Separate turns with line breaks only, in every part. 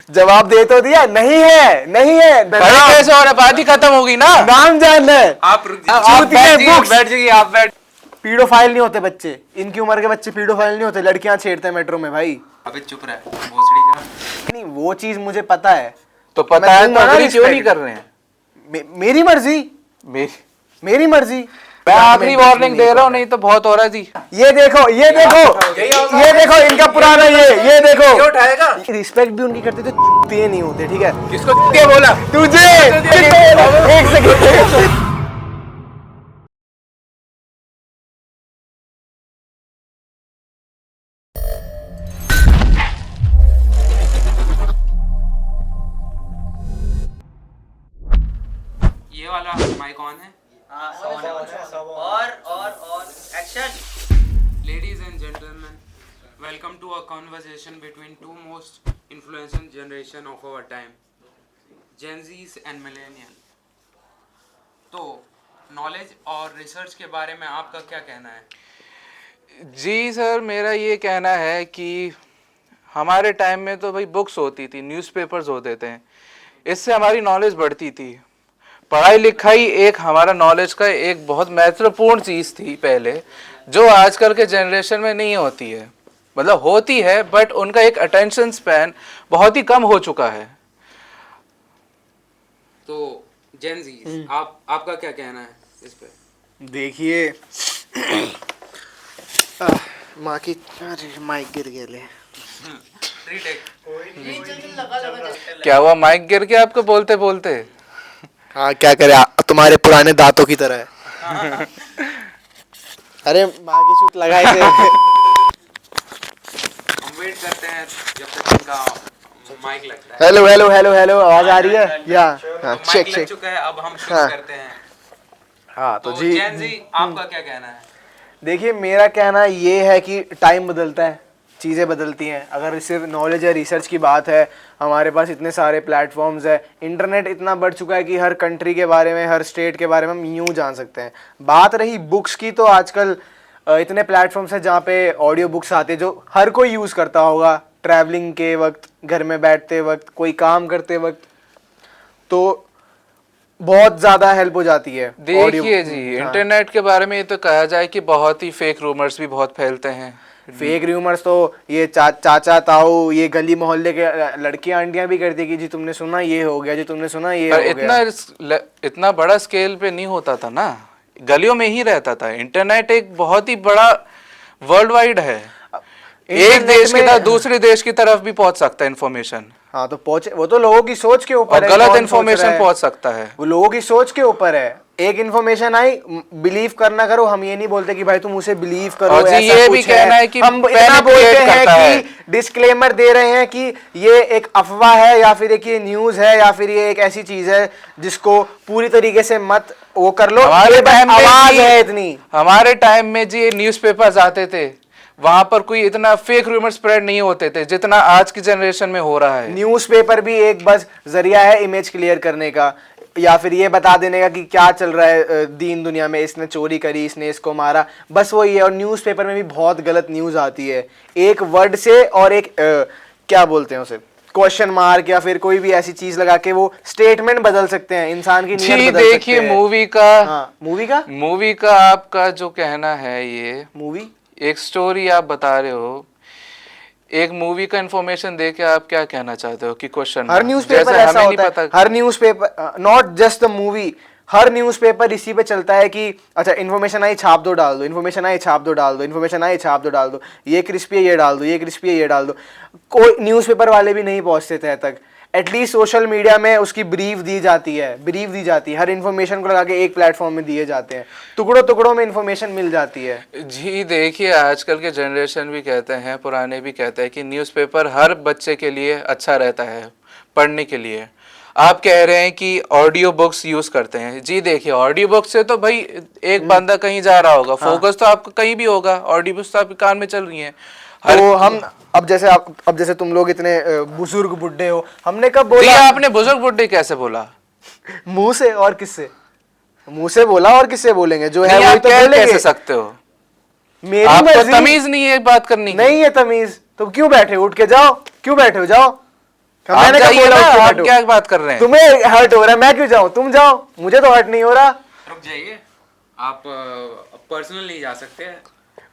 जवाब दे तो दिया, नहीं है, नहीं है।
कैसे हो रहा, बात ही खत्म होगी ना।
नाम जानना है।
आप बैठ जाइए, आप बैठ।
पीडोफाइल नहीं होते बच्चे, इनकी उम्र के बच्चे पीडोफाइल नहीं होते, लड़कियां छेड़ते हैं मेट्रो में भाई।
अबे चुप रह भोसड़ी का।
नहीं, वो चीज मुझे पता है।
तो पता है तो अग्री क्यों नहीं कर रहे हैं?
मेरी मर्जी, मेरी मर्जी।
मैं आखिरी वार्निंग दे रहा हूँ, नहीं तो बहुत हो रहा है जी।
ये देखो, ये देखो, ये देखो इनका पुराना, ये देखो।
क्यों उठाएगा?
रिस्पेक्ट भी उनकी करते थे, चुपते नहीं होते, ठीक है।
किसको क्या बोला?
तुझे। एक सेकंड।
ये वाला माइक ऑन है?
और action.
Ladies and gentlemen, welcome to a conversation between two most influential generation of our time, Gen Zs and Millennial. तो नॉलेज और रिसर्च के बारे में आपका क्या कहना है?
जी सर, मेरा ये कहना है कि हमारे टाइम में तो भाई बुक्स होती थी, न्यूज़पेपर्स होते थे, इससे हमारी नॉलेज बढ़ती थी। पढ़ाई लिखाई एक हमारा नॉलेज का एक बहुत महत्वपूर्ण चीज़ थी पहले, जो आजकल के जनरेशन में नहीं होती है। मतलब होती है बट उनका एक अटेंशन स्पैन बहुत ही कम हो चुका है।
तो जेन जी, आपका क्या कहना है इस पे?
देखिए, माँ की माइक गिर गया ले।
क्या हुआ, माइक गिर गया आपको बोलते बोलते?
हाँ, क्या करे, तुम्हारे पुराने दांतों की तरह है। अरे माँ की चूत लगाए थे।
हम वेट करते हैं जब तक इनका माइक लगता है।
हेलो हेलो हेलो हेलो, आवाज आ रही है या? हाँ,
तो
चेक
माइक लग
चेक।
चुका है, अब हम शुरू
हाँ।
करते हैं।
हाँ
तो जेन जी, आपका क्या कहना है?
देखिए, मेरा कहना ये है कि टाइम बदलता है, चीज़ें बदलती हैं। अगर सिर्फ नॉलेज या रिसर्च की बात है, हमारे पास इतने सारे प्लेटफॉर्म्स है, इंटरनेट इतना बढ़ चुका है कि हर कंट्री के बारे में, हर स्टेट के बारे में हम यूँ जान सकते हैं। बात रही बुक्स की, तो आजकल इतने प्लेटफॉर्म्स हैं जहाँ पे ऑडियो बुक्स आते हैं, जो हर कोई यूज़ करता होगा, ट्रैवलिंग के वक्त, घर में बैठते वक्त, कोई काम करते वक्त, तो बहुत ज़्यादा हेल्प हो जाती है।
देखिए जी, इंटरनेट के बारे में ये तो कहा जाए कि बहुत ही फेक रूमर्स भी बहुत फैलते हैं।
फेक रूमर्स तो ये चाचा ताऊ, ये गली मोहल्ले के लड़कियां आंटियां भी करती कि जी तुमने सुना ये हो गया, जी तुमने सुना ये हो गया।
इतना बड़ा स्केल पे नहीं होता था ना, गलियों में ही रहता था। इंटरनेट एक बहुत ही बड़ा वर्ल्ड वाइड है, एक देश की तरफ दूसरे देश की तरफ भी पहुंच सकता है इन्फॉर्मेशन।
हाँ, तो पहुंचे, वो तो लोगों की सोच के ऊपर है,
गलत इन्फॉर्मेशन पहुंच सकता है,
वो लोगों की सोच के ऊपर है। एक इन्फॉर्मेशन आई, बिलीव करना करो, हम ये नहीं बोलते कि भाई तुम उसे बिलीव करो।
और जी ये भी कहना है कि
हम इतना बोलते हैं कि डिस्क्लेमर दे रहे हैं कि ये एक अफवाह है, या फिर एक ये न्यूज है, या फिर ये एक ऐसी चीज है जिसको पूरी तरीके से मत वो कर लो।
हमारे टाइम
आवाज है इतनी,
हमारे टाइम में जी न्यूज़पेपर्स आते थे, वहां पर कोई इतना फेक रूमर स्प्रेड नहीं होते थे जितना आज की जनरेशन में हो रहा है।
न्यूज़पेपर भी एक बस जरिया है इमेज क्लियर करने का, या फिर ये बता देने का कि क्या चल रहा है दीन दुनिया में, इसने चोरी करी, इसने इसको मारा, बस वो ये। और न्यूज़पेपर में भी बहुत गलत न्यूज़ आती है, एक वर्ड से, और एक क्या बोलते हैं उसे, क्वेश्चन मार्क, या फिर कोई भी ऐसी चीज लगा के वो स्टेटमेंट बदल सकते हैं, इंसान की नीयत बदल सकते हैं।
देखिए मूवी का आपका जो कहना है, ये
मूवी
एक स्टोरी आप बता रहे हो, एक मूवी का इंफॉर्मेशन देके आप क्या कहना चाहते हो कि क्वेश्चन?
हर न्यूज़पेपर ऐसा होता है, हर newspaper, not just the movie, हर न्यूज़पेपर इसी पे चलता है कि अच्छा इन्फॉर्मेशन आई छाप दो डाल दो, इन्फॉर्मेशन आई छाप दो डाल दो, इन्फॉर्मेशन आई छाप दो डाल दो, ये क्रिस्पी है ये डाल दो, ये क्रिस्पी है ये डाल दो। कोई न्यूज़पेपर वाले भी नहीं पहुंचते थे तक। एटलीस्ट सोशल मीडिया में उसकी ब्रीफ दी जाती है, हर इन्फॉर्मेशन को लगा के एक प्लेटफॉर्म में दिए जाते हैं, टुकड़ों टुकड़ों में इन्फॉर्मेशन मिल जाती है।
जी देखिए, आजकल के जनरेशन भी कहते हैं, पुराने भी कहते हैं कि न्यूज़पेपर हर बच्चे के लिए अच्छा रहता है पढ़ने के लिए। आप कह रहे हैं कि ऑडियो बुक्स यूज़ करते हैं। जी देखिए, ऑडियो बुक्स से तो भाई एक बंदा कहीं जा रहा होगा, फोकस तो आपका कहीं भी होगा, ऑडियो बुक्स तो आपके कान में चल रही हैं।
तो हम अब जैसे तुम लोग इतने बुजुर्ग बुड्ढे हो, हमने कब बोला?
आपने बुजुर्ग बुड्ढे कैसे बोला?
मुंह से, और किससे? मुंह से बोला, और किससे बोलेंगे? जो है वही तो बोलेंगे।
कैसे सकते हो?
मेरी
आपको
मर्जी।
तमीज नहीं है बात करनी की?
नहीं है तमीज तो क्यों बैठे, उठ के जाओ, क्यों बैठे हो, जाओ।
आप
मैंने कब
जाइए
बोला
ना,
उसको
आप
हटो?
क्या बात कर रहे हैं?
तुम्हें हर्ट हो रहा है, मैं क्यों जाऊं? तुम जाओ, मुझे तो हर्ट नहीं हो रहा।
रुक जाइए, आप पर्सनल नहीं जा सकते हैं।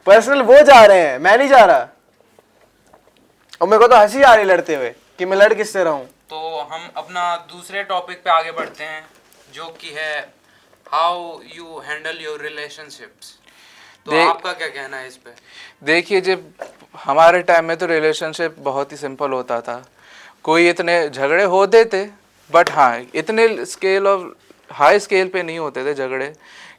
पर्सनल वो जा रहे हैं, मैं नहीं जा रहा। और मेरे को तो हंसी आ रही लड़ते हुए कि मैं लड़ किससे रहा हूं।
तो हम अपना दूसरे टॉपिक पे आगे बढ़ते हैं, जो कि है how you handle your relationships. तो
देख-
आपका क्या कहना है इस पे?
देखिए, जब हमारे टाइम में तो रिलेशनशिप बहुत ही सिंपल होता था, कोई इतने झगड़े होते थे, बट हाँ इतने स्केल ऑफ हाई स्केल पे नहीं होते थे झगड़े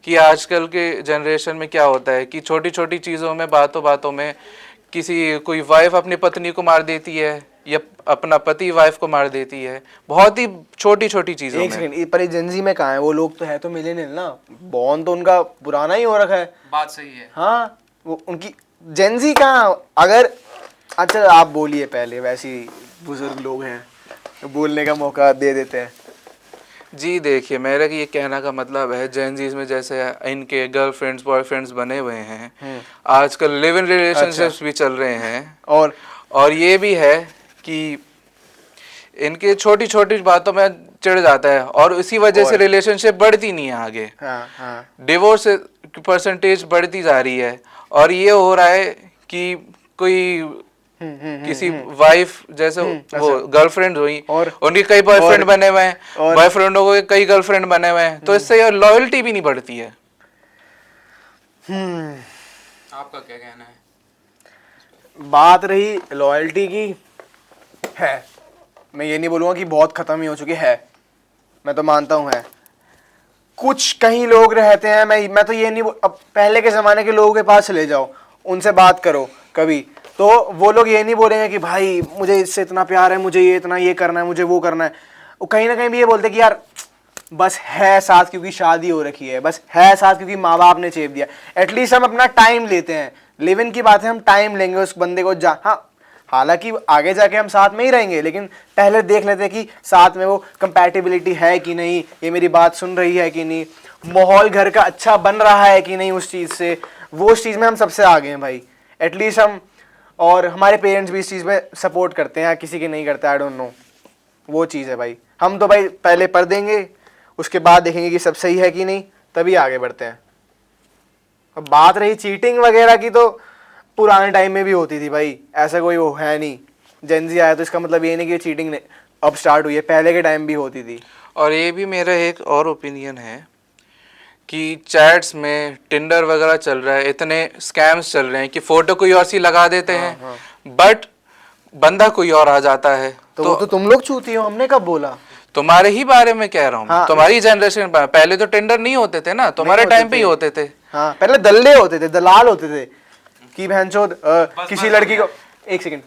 कि आजकल के जनरेशन में क्या होता है कि छोटी छोटी चीज़ों में, बातों बातों में किसी कोई वाइफ अपनी पत्नी को मार देती है या अपना पति वाइफ को मार देती है, बहुत ही छोटी छोटी चीज़ों
एक
में।
सेकंड, पर जेंजी में कहाँ है वो लोग? तो है तो मिलेनियल ना, बॉर्न तो उनका पुराना ही हो रखा है।
बात सही है।
हाँ, वो उनकी जेंजी कहाँ? अगर अच्छा आप बोलिए पहले, वैसे ही बुजुर्ग लोग हैं तो बोलने का मौका दे देते हैं।
जी देखिए, मेरा ये कहना का मतलब है, जेनजीज में जैसे इनके गर्लफ्रेंड्स बॉयफ्रेंड्स बने हुए हैं, आजकल लिव इन रिलेशनशिप्स भी चल रहे हैं, और ये भी है कि इनके छोटी छोटी बातों में चिढ़ जाता है और इसी वजह से रिलेशनशिप बढ़ती नहीं है आगे।
हाँ हाँ,
डिवोर्स की परसेंटेज बढ़ती जा रही है, और ये हो रहा है कि कोई किसी वाइफ जैसे वो गर्लफ्रेंड हुई
और
उनके कई बॉयफ्रेंड बने हुए हैं, बॉयफ्रेंडों को कई गर्लफ्रेंड बने हुए हैं, तो इससे यार लॉयल्टी भी नहीं बढ़ती है।
आपका क्या कहना है?
बात रही लॉयल्टी की, है, मैं ये नहीं बोलूँगा कि बहुत ख़त्म ही हो चुकी है, मैं तो मानता हूँ है। कुछ कहीं लोग रहते हैं, मैं तो ये नहीं अब पहले के ज़माने के लोगों के पास चले जाओ, उनसे बात करो कभी, तो वो लोग ये नहीं बोलेंगे कि भाई मुझे इससे इतना प्यार है, मुझे ये इतना ये करना है, मुझे वो करना है। वो कहीं ना कहीं भी ये बोलते कि यार बस है साथ क्योंकि शादी हो रखी है, बस है साथ क्योंकि माँ बाप ने चेप दिया। एटलीस्ट हम अपना टाइम लेते हैं, लिव इन की बात है, हम टाइम लेंगे उस बंदे को हाँ, हालांकि आगे जाके हम साथ में ही रहेंगे, लेकिन पहले देख लेते हैं कि साथ में वो कंपैटिबिलिटी है कि नहीं, ये मेरी बात सुन रही है कि नहीं, माहौल घर का अच्छा बन रहा है कि नहीं, उस चीज़ से, वो उस चीज़ में हम सबसे आगे हैं भाई। एटलीस्ट हम, और हमारे पेरेंट्स भी इस चीज़ में सपोर्ट करते हैं, किसी के नहीं करते, आई डोंट नो, वो चीज़ है भाई। हम तो भाई पहले पढ़ देंगे, उसके बाद देखेंगे कि सब सही है कि नहीं, तभी आगे बढ़ते हैं। अब बात रही चीटिंग वगैरह की, तो पुराने टाइम में भी होती थी भाई, ऐसा कोई वो है नहीं। जेनजी आया तो इसका मतलब ये नहीं कि चीटिंग अब स्टार्ट हुई है, पहले के टाइम भी होती थी।
और ये भी मेरा एक और ओपिनियन है कि चैट्स में टिंडर वगैरह चल रहा है, इतने स्कैम्स चल रहे हैं कि फोटो कोई और सी लगा देते हैं, बट बंदा कोई और आ जाता है।
तो वो तो तुम लोग छूती हो, हमने कब बोला?
तुम्हारे ही बारे में कह रहा हूँ।
हाँ,
तुम्हारी जनरेशन, पहले तो टेंडर नहीं होते थे ना, तुम्हारे टाइम पे ही होते थे।
हाँ, पहले दल्ले होते थे, दलाल होते थे कि बहनचोद किसी लड़की को, एक सेकंड,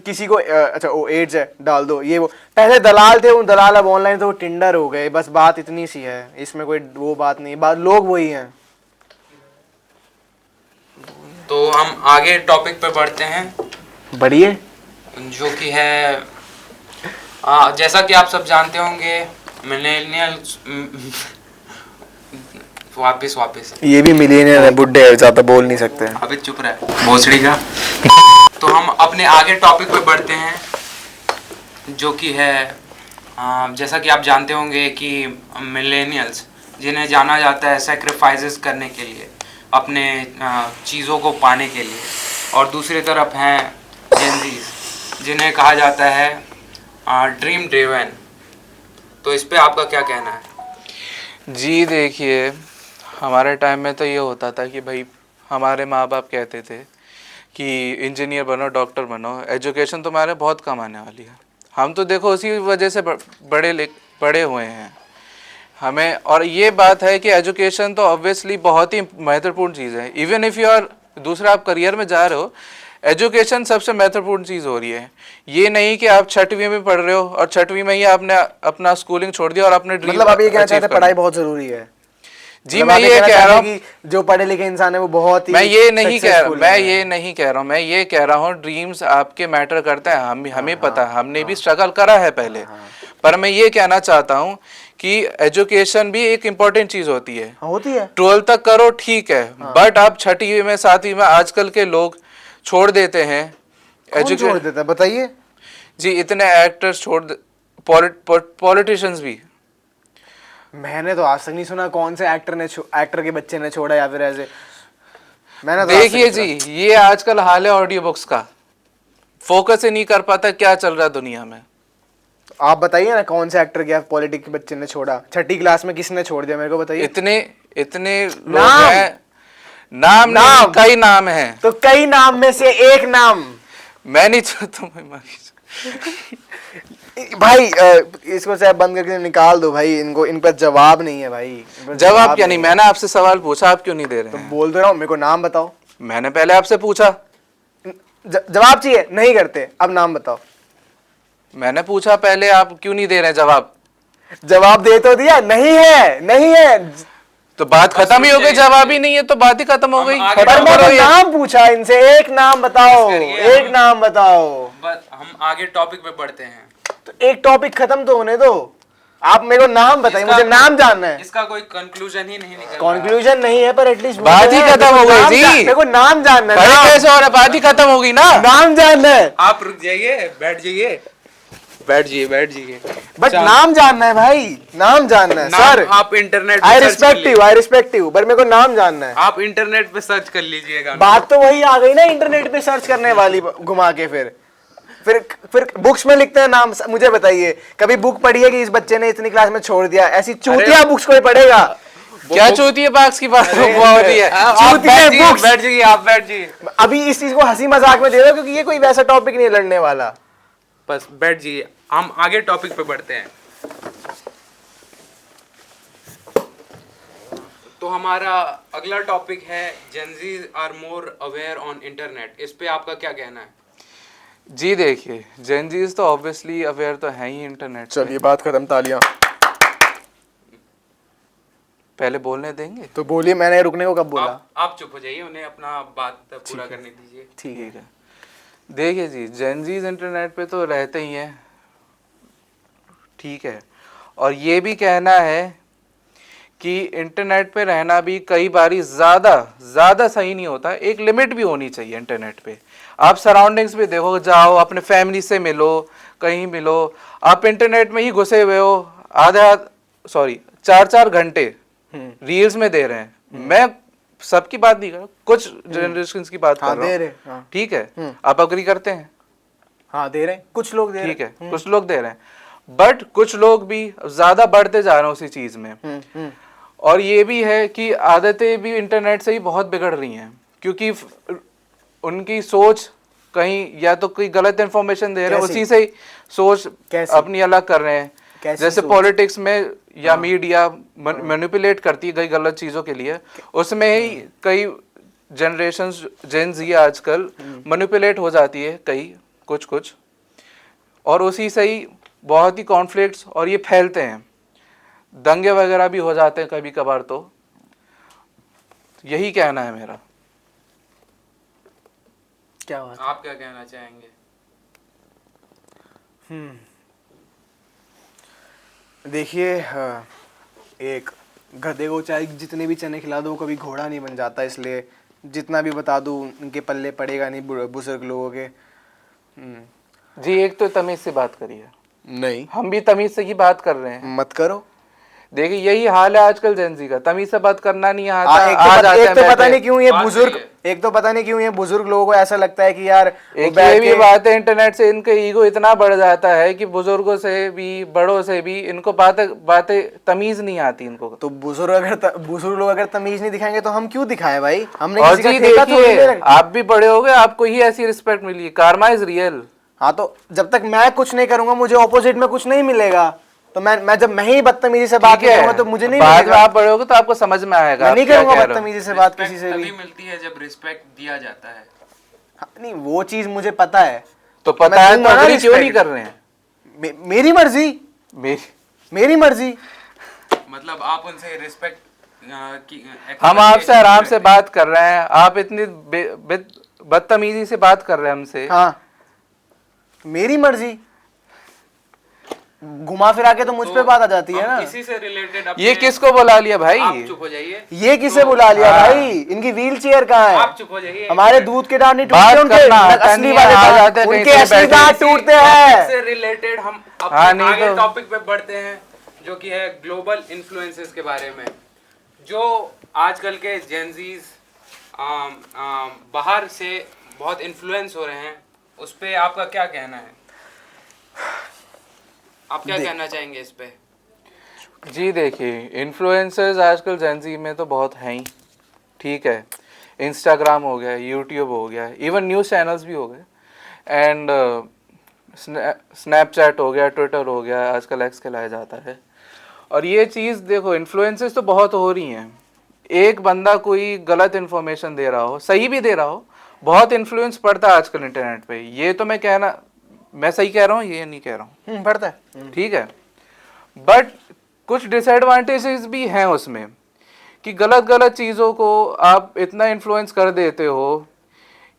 किसी को अच्छा वो एड्स है डाल दो, ये वो पहले दलाल थे, उन दलाल अब ऑनलाइन तो वो टिंडर हो गए, बस बात इतनी सी है, इसमें कोई वो बात नहीं, बात लोग वही हैं।
तो हम आगे टॉपिक पे बढ़ते हैं,
बढ़िए,
जो कि है जैसा कि आप सब जानते होंगे, मिलेनियल्स वापस
ये भी मिलियनियर है, बुड्ढे है, ज्यादा बोल नहीं सकते।
अभी चुप रहे भोसड़ी का। तो हम अपने आगे टॉपिक पे बढ़ते हैं, जो कि है जैसा कि आप जानते होंगे कि मिलेनियल्स, जिन्हें जाना जाता है सेक्रीफाइसेस करने के लिए, अपने चीज़ों को पाने के लिए, और दूसरी तरफ हैं जेनजीज, जिन्हें कहा जाता है ड्रीम ड्रिवन। तो इस पे आपका क्या कहना है?
जी देखिए, हमारे टाइम में तो ये होता था कि भाई हमारे माँ बाप कहते थे कि इंजीनियर बनो, डॉक्टर बनो, एजुकेशन तुम्हारे बहुत कम आने वाली है। हम तो देखो उसी वजह से बड़े हुए हैं हमें। और ये बात है कि एजुकेशन तो ऑब्वियसली बहुत ही महत्वपूर्ण चीज़ है। इवन इफ़ यू आर, दूसरा आप करियर में जा रहे हो, एजुकेशन सबसे महत्वपूर्ण चीज़ हो रही है। ये नहीं कि आप 6वीं में पढ़ रहे हो और 6वीं में ही आपने अपना स्कूलिंग छोड़ दिया और अपने ड्रीम,
मतलब आप ये कहना चाहते हैं पढ़ाई बहुत जरूरी है?
जी मैं ये कह रहा हूँ
कि जो पढ़े लिखे इंसान है वो बहुत ही,
मैं ये नहीं कह रहा हूँ, मैं ये कह रहा हूँ ड्रीम्स आपके मैटर करता है, हमें पता है, हमने भी स्ट्रगल करा है पहले। पर मैं ये कहना चाहता हूँ कि एजुकेशन भी एक इम्पोर्टेंट चीज़ होती है।
होती है,
12 तक करो ठीक है, बट आप 6वीं में 7वीं में आजकल के लोग छोड़ देते हैं।
कौन छोड़ देता है बताइए?
जी इतने एक्टर्स छोड़ पॉलिटिशियंस भी।
मैंने तो आज तक नहीं सुना कौन से एक्टर के बच्चे ने छोड़ा या फिर ऐसे। मैंने तो आज तक
देखिए
नहीं
जी
सुना।
ये आजकल हाल है ऑडियो बुक्स का, फोकस ही नहीं कर पाता क्या चल रहा है दुनिया में।
आप बताइए ना कौन से एक्टर के पॉलिटिक्स के बच्चे ने छोड़ा, छठी क्लास में किसने छोड़ दिया मेरे को बताइए।
इतने इतने लोग
नाम।
हैं, नाम नहीं, कई नाम हैं।
तो कई नाम में से एक नाम।
मैं नहीं चाहता
भाई इसको से बंद करके निकाल दो भाई, इनको इन पर जवाब नहीं है भाई, इन पर
जवाब क्या नहीं, मैंने आपसे सवाल पूछा, आप क्यों नहीं दे रहे
तो
हैं?
बोल दे रहा हूँ, मेरे को नाम बताओ।
मैंने पहले आपसे पूछा,
जवाब चाहिए, नहीं करते, अब नाम बताओ।
मैंने पूछा पहले, आप क्यों नहीं दे रहे हैं जवाब?
जवाब दे तो दिया, नहीं है, नहीं है,
तो बात खत्म ही हो गई, जवाब ही नहीं है तो बात ही खत्म हो गई।
आगे
पर
खत्म
मैंने
करो ये।
नाम पूछा इनसे, एक नाम बताओ,
करिए,
एक नाम बताओ।
बस हम आगे टॉपिक पे बढ़ते हैं।
तो एक टॉपिक खत्म तो होने दो, आप मेरे को नाम बताइए, मुझे नाम जानना है।
इसका कोई कंक्लूजन ही नहीं निकल रहा।
कंक्लूजन नहीं है पर एटलीस्ट
बात ही खत्म हो गई जी।
मेरे को नाम जानना है,
पहले
नाम।
कैसे हो रहा है, बात ही खत्म होगी ना।
नाम जानना है,
आप रुक जाइए, बैठ जाइए, बैठ जाइए, बैठ जाइए।
बट नाम जानना है भाई, नाम जानना है सर।
आप internet
I respect you, I respect you, पर मेरे को नाम जानना है।
आप इंटरनेट पे सर्च कर लीजिएगा।
बात तो वही आ गई ना, इंटरनेट पे सर्च करने वाली घुमा के। फिर बुक्स में लिखते हैं नाम। मुझे बताइए कभी बुक पढ़ी है कि इस बच्चे ने इतनी क्लास में छोड़ दिया? ऐसी चूतिया बुक्स कोई पढ़ेगा?
क्या चूतिया बाक्स की बात हो रही है?
आप
चूतिया
बैठ जाइए,
books।
बैठ जाइए, आप बैठ जाइए,
अभी इस चीज को हंसी मजाक में दे रहे हो क्योंकि ये कोई वैसा टॉपिक नहीं लड़ने वाला।
बस बैठ जाइए, हम आगे टॉपिक पे बढ़ते हैं। तो हमारा अगला टॉपिक है Gen Zs are more aware on internet. इस पे आपका क्या कहना है?
जी देखिए, जेनजीज तो ऑब्वियसली अवेयर तो है ही इंटरनेट से।
चलिए बात खत्म, तालियां।
पहले बोलने देंगे?
तो बोलिए, मैंने रुकने को कब बोला?
आप चुप हो जाइए, उन्हें अपना बात पूरा करने दीजिए।
ठीक है।
ठीक है, देखिए जी, जेनजीज इंटरनेट पे तो रहते ही हैं, ठीक है, और ये भी कहना है कि इंटरनेट पे रहना भी कई बारी ज़्यादा सही नहीं होता, एक लिमिट भी होनी चाहिए इंटरनेट पे। आप सराउंडिंग्स भी देखो, जाओ अपने फैमिली से मिलो, कहीं मिलो, आप इंटरनेट में ही घुसे हुए हो, 4 घंटे रील्स में दे रहे हैं। मैं सबकी बात नहीं कर रहा, कुछ जनरेशन की बात कर रहा हूँ, ठीक है, आप अग्री करते हैं?
हाँ दे रहे हैं, कुछ लोग दे रहे हैं।
ठीक है, कुछ लोग दे रहे हैं, बट कुछ लोग भी ज्यादा बढ़ते जा रहे हैं उसी चीज में। और ये भी है कि आदतें भी इंटरनेट से ही बहुत बिगड़ रही हैं, क्योंकि उनकी सोच कहीं या तो कोई गलत इंफॉर्मेशन दे रहे हैं, उसी से ही सोच अपनी अलग कर रहे हैं। जैसे पॉलिटिक्स में या मीडिया मैनिपुलेट करती है कई गलत चीजों के लिए, उसमें ही कई जनरेशंस जेन ज़ी आजकल मैनिपुलेट हो जाती है कई कुछ, और उसी से ही बहुत ही कॉन्फ्लिक्ट्स और ये फैलते हैं, दंगे वगैरह भी हो जाते हैं कभी कभार। तो यही कहना है मेरा।
क्या बात?
आप क्या कहना चाहेंगे?
देखिए, एक गधे को चाहे जितने भी चने खिला दो कभी घोड़ा नहीं बन जाता, इसलिए जितना भी बता दूं उनके पल्ले पड़ेगा नहीं बुजुर्ग लोगों के।
जी एक तो तमीज से बात करिए।
नहीं,
हम भी तमीज से ही बात कर रहे हैं।
मत करो।
देखिए यही हाल है आजकल जेन ज़ी का, तमीज से बात करना नहीं आता।
एक तो पता नहीं क्यों ये बुजुर्ग, एक तो पता नहीं क्यों ये बुजुर्ग लोगों को ऐसा लगता है कि यार
एक ये भी बात है, इंटरनेट से इनका ईगो इतना बढ़ जाता है कि बुजुर्गों से भी बड़ों से भी इनको बातें तमीज नहीं आती इनको।
तो बुजुर्ग लोग अगर तमीज नहीं दिखाएंगे तो हम क्यों दिखाएं भाई? हमने
और
किसी का
जी
ठेका थोड़ी ले
देखिए,
रखा।
आप भी बड़े हो गए, आपको ही ऐसी रिस्पेक्ट मिली है, कार्मा इज रियल।
हाँ, तो जब तक मैं कुछ नहीं करूंगा मुझे ऑपोजिट में कुछ नहीं मिलेगा। तो मैं जब मैं ही बदतमीजी से बात करूंगा तो मुझे नहीं
बाद में
मिलेगा।
आप बड़े होगे तो आपको समझ में आएगा।
मैं नहीं
आप क्या
करूंगा
कह रहे हो।
बदतमीजी से बात किसी से भी।
तभी मिलती है जब रिस्पेक्ट दिया जाता है।
हाँ, नहीं वो चीज मुझे पता है।
तो पता
मैं
है तो
दूंगा ना
अग्री क्यों नहीं
respect।
कर रहे हैं?
मेरी मर्जी, मेरी मर्जी।
मतलब आप उनसे रिस्पेक्ट
हम आपसे आराम से बात कर रहे हैं, आप इतनी बदतमीजी से बात कर रहे हैं हमसे।
हाँ, मेरी मर्जी। घुमा फिरा के तो मुझ पे बात आ जाती है ना।
इसी से रिलेटेड
ये किसको बुला लिया भाई?
आप चुप हो जाइए।
ये किसे बुला लिया भाई? इनकी व्हील चेयर कहाँ है?
आप चुप हो जाइए।
हमारे दूध के दांत नहीं
बात
टूटते उनके,
करना आता
असली
नहीं
वाले
है, आ
दांत,
जाते हैं
उनके
कहीं से
असली
बैठे।
दांत टूटते
टॉपिक
हैं।
से रिलेटेड हम
हाँ, नहीं
आगे
तो-
टॉपिक पे बढ़ते हैं, जो कि है ग्लोबल इन्फ्लुएंसेस के बारे में, जो आजकल के जेनजीज बाहर से बहुत इन्फ्लुएंस हो रहे हैं। उस पे आपका क्या कहना है? आप क्या कहना चाहेंगे इस पे?
जी देखिए, इन्फ्लुएंसर्स आजकल जेंजी में तो बहुत हैं ही, ठीक है। इंस्टाग्राम हो गया, यूट्यूब हो गया, इवन न्यूज़ चैनल्स भी हो गए, एंड स्नैपचैट हो गया, ट्विटर हो गया, आजकल एक्स कहलाया जाता है। और ये चीज़ देखो, इन्फ्लुएंसेस तो बहुत हो रही हैं। एक बंदा कोई गलत इन्फॉर्मेशन दे रहा हो, सही भी दे रहा हो, बहुत इन्फ्लुएंस पड़ता है आजकल इंटरनेट पे। ये तो मैं सही कह रहा हूँ, ये नहीं कह रहा हूँ,
पड़ता है,
ठीक है। बट कुछ डिसएडवांटेजेस भी हैं उसमें, कि गलत गलत चीज़ों को आप इतना इन्फ्लुएंस कर देते हो,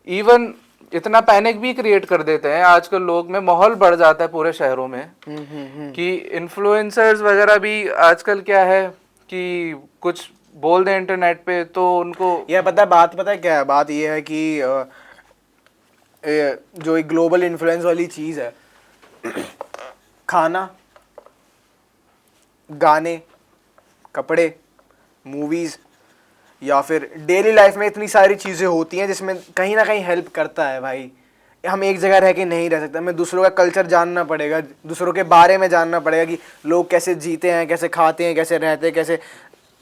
इवन इतना पैनिक भी क्रिएट कर देते हैं आजकल लोग में, माहौल बढ़ जाता है पूरे शहरों में कि इन्फ्लुएंसर्स वगैरह भी आजकल क्या है कि कुछ बोल दें इंटरनेट पे तो उनको
ये पता है क्या है? बात ये है कि जो एक ग्लोबल इन्फ्लुएंस वाली चीज़ है, खाना, गाने, कपड़े, मूवीज़, या फिर डेली लाइफ में इतनी सारी चीज़ें होती हैं जिसमें कहीं ना कहीं हेल्प करता है भाई। हम एक जगह रह के नहीं रह सकते, हमें दूसरों का कल्चर जानना पड़ेगा, दूसरों के बारे में जानना पड़ेगा कि लोग कैसे जीते हैं, कैसे खाते हैं, कैसे रहते हैं, कैसे।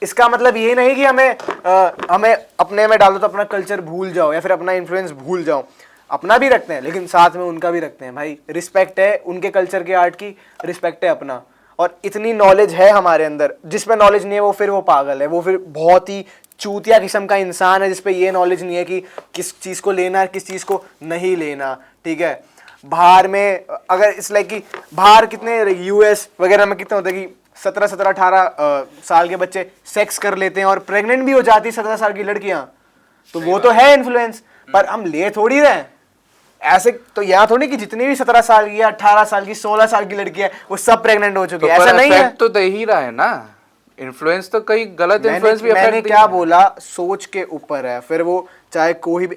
इसका मतलब ये नहीं कि हमें अपने में डालो तो अपना कल्चर भूल जाओ या फिर अपना इन्फ्लुएंस भूल जाओ। अपना भी रखते हैं लेकिन साथ में उनका भी रखते हैं भाई। रिस्पेक्ट है उनके कल्चर के, आर्ट की रिस्पेक्ट है अपना। और इतनी नॉलेज है हमारे अंदर, जिस पे नॉलेज नहीं है वो पागल है, वो फिर बहुत ही चूतिया किस्म का इंसान है जिस पे ये नॉलेज नहीं है कि किस चीज़ को लेना है, किस चीज़ को नहीं लेना, ठीक है। बाहर में अगर इस लाइक कि बाहर कितने यूएस वगैरह में कितने होते हैं कि 17-18 साल के बच्चे सेक्स कर लेते हैं और प्रेग्नेंट भी हो जाती है 17 साल की लड़कियां, तो वो तो है इन्फ्लुएंस। पर हम ले थोड़ी रहे ऐसे, तो यहाँ थोड़ी कि जितनी भी 17 साल की, 18 साल की, 16 साल की लड़की है वो सब प्रेग्नेंट हो चुकी है, ऐसा नहीं है।
तो दे ही रहा है ना इन्फ्लुएंस, तो कई गलत इन्फ्लुएंस भी
मैंने क्या बोला, सोच के ऊपर है। फिर वो चाहे कोई भी,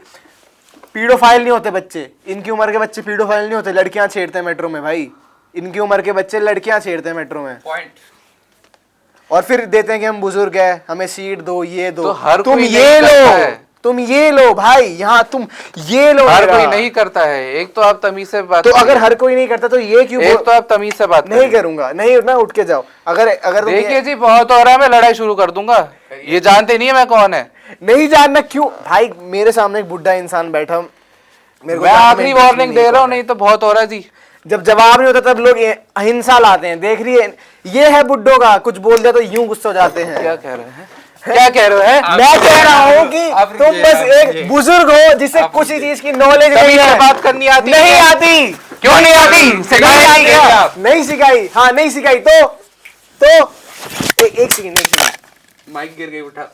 पीडोफाइल नहीं होते बच्चे, इनकी उम्र के बच्चे पीडोफाइल नहीं होते, लड़कियां छेड़ते हैं मेट्रो में भाई, इनकी उम्र के बच्चे लड़कियां छेड़ते हैं मेट्रो में।
पॉइंट।
और फिर देते हैं कि हम बुजुर्ग हैं, हमें सीट दो, ये दो,
तो हर
तुम
कोई
ये
नहीं करता
लो,
है।
तुम ये लो भाई, यहाँ तुम ये लो।
हर
मेरा।
कोई नहीं करता है। एक तो आप तमीज से बात
तो
करिए।
अगर हर कोई नहीं करता तो ये क्यों?
एक तो आप तमीज से बात
नहीं
करिए।
करूंगा, नहीं उठना, उठ के जाओ। अगर तुम
देखिए जी, बहुत हो रहा है, मैं लड़ाई शुरू कर दूंगा। ये जानते नहीं है मैं कौन है?
नहीं जानना क्यों भाई? मेरे सामने एक बुढ़ा इंसान बैठा, मेरे को
मैं
जानने में
आखिरी
इंटरेस्ट
वार्निंग
नहीं
दे रहा हूँ,
कौन है।
नहीं तो बहुत हो रहा है जी।
जब जवाब नहीं होता तब लोग अहिंसा लाते हैं, देख रही है, ये है बुड्ढों का, कुछ बोल दिया तो यूं गुस्सा हो जाते हैं।
क्या कह रहे हैं? क्या कह रहे हो?
मैं कह रहा हूँ कि तुम बस एक बुजुर्ग हो जिसे कुछ ही चीज की नॉलेज नहीं है।
बात करनी आती
नहीं
है?
आती।
क्यों नहीं आती? सिखाई
नहीं
क्या आप?
नहीं सिखाई, हाँ नहीं सिखाई तो एक सेकंड
माइक गिर गई, उठा।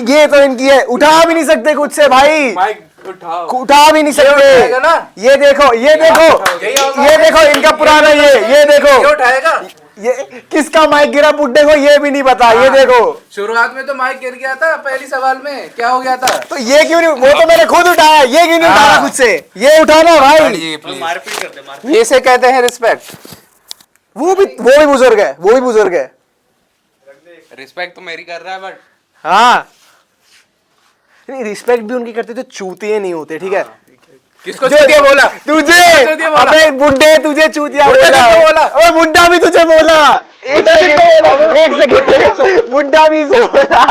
ये तो इनकी है, उठा भी नहीं सकते खुद से भाई,
माइक उठाओ।
उठा भी नहीं सकते।
ना?
ये देखो ये देखो इनका पुराना, ये देखो
उठाएगा?
ये किसका माइक गिरा बुड्ढे को ये भी नहीं पता। ये देखो
शुरुआत में तो माइक गिर गया था पहली सवाल में, क्या हो गया था?
तो ये क्यों नहीं, वो तो मैंने खुद उठाया, ये क्यों नहीं उठाना खुद से? ये उठाना भाई,
मारपीट कर दे, मारपीट।
ये से कहते हैं रिस्पेक्ट।
वो भी बुजुर्ग है, वो भी बुजुर्ग है।
रिस्पेक्ट तो मेरी कर रहा है, बट
हाँ नहीं, रिस्पेक्ट भी उनकी करते तो चूतिए नहीं होते, ठीक है।
किसको चूतिया बोला?
तुझे,
चूतिया बोला?
अबे बुड्ढे तुझे चूतिया
बुड्ढे
बोला।
किसको बोला?
ओए बुड्ढा भी तुझे बोला। एक सेकंड, बुड्ढा भी से बोला।